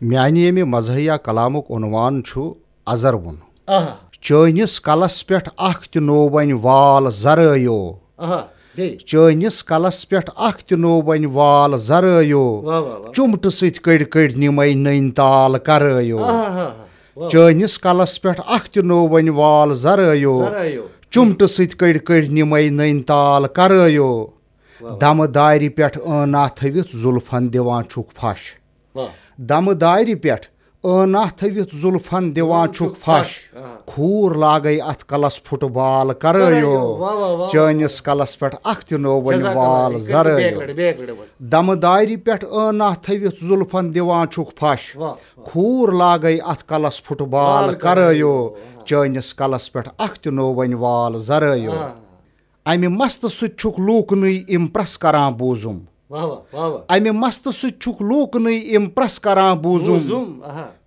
میانہ ییٚمہِ مزاحیہ کلامُک عنوان چھُ اَزروُن چٲنِس کلس پٮ۪ٹھ اکھ تہِ نوٚو وۄنۍ وال زرٲیو چٲنِس کلس پٮ۪ٹھ اکھ تہِ نوٚو وۄنۍ وال زرٲیو چُمٹہٕ سۭتۍ کٔڑۍ کٔڑۍ نِمَے نٔنۍ تال کرٲیو چٲنِس کلس پٮ۪ٹھ اکھ تہِ نوٚو وۄنۍ وال زرٲیو چُمٹہٕ سۭتۍ کٔڑۍ کٔڑۍ نِمَے نٔنۍ تال کرٲیو دمہٕ دارِ پٮ۪ٹھ ٲنا تھٲوِتھ زُلفن دِوان چھُکھ پھش دمہٕ دارِ پٮ۪ٹھ ٲنا تھٲوِتھ زُلفن دِوان چھُکھ پھش کھوٗر لاگے اتھ کلس فُٹ بال کرٲیو چٲنِس کلس پٮ۪ٹھ اکھ تہِ نوٚو وۄنۍ وال زرٲیو دمہٕ دارِ پٮ۪ٹھ ٲنا تھٲوِتھ زُلفن دِوان چھُکھ پھش کھوٗر لاگے اتھ کلس فُٹ بال کرٲیو چٲنِس کلس پٮ۪ٹھ اکھ تہِ نوٚو وۄنۍ وال زرٲیو امہِ مستہٕ سۭتۍ چھُکھ لوٗکنٕے اِمپرس کران بوٗزُم امہِ مستہٕ سۭتۍ چھُکھ لوٗکنٕے اِمپرس کران بوٗزُم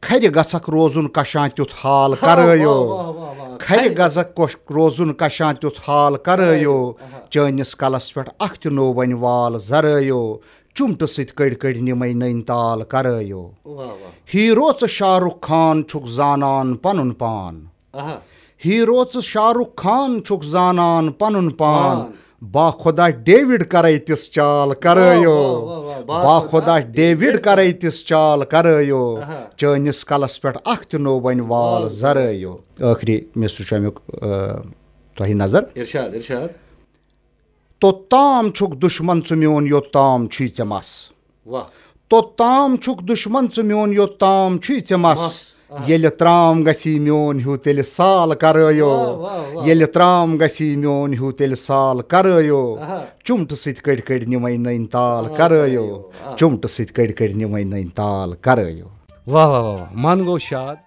کھرِ گژھکھ روزُن کشان تیُتھ حال کرٲیو کھرِ گژھکھ روزُن کشان تیُتھ حال کرٲیو چٲنِس کلس پٮ۪ٹھ اکھ تہِ نوٚو وۄنۍ وال زرٲیو چُمٹہٕ سۭتۍ کٔڑۍ کٔڑۍ نِمَے نٔنۍ تال کرٲیو ہیٖرو ژٕ شاہ رُخ خان چھُکھ زانان پنُن پان ہیٖرو ژٕ شاہ رُخ خان چھُکھ زانان پنُن پان با خۄدا ڈیوِڈ کرے تِژھ چال کرٲیو با خۄدا ڈیوِڈ کرے تِژھ چال کرٲیو چٲنِس کلس پٮ۪ٹھ اکھ تہِ نوٚو وۄنۍ وال زرٲیو ٲخری مصرٕ چھُ امیُک تۄہہِ نظر توٚتام چھُکھ دُشمن ژٕ میون یوٚتام چھُے ژےٚ مس توٚتام چھُکھ دُشمن ژٕ میون یوٚتام چھُے ژےٚ مس ییٚلہِ ترام گژھی میون ہیوٗ تیٚلہِ سال کرٲیو ییٚلہِ ترام گژھی میون ہیوٗ تیٚلہِ سال کرٲیو چُمٹہٕ سۭتۍ کٔڑۍ کٔڑۍ نِمَے نٔنۍ تال کرٲیو چُمٹہٕ سۭتۍ کٔڑۍ کٔڑۍ نِمَے نٔنۍ تال کرٲیو واہ واہ واہ من گوٚو شاد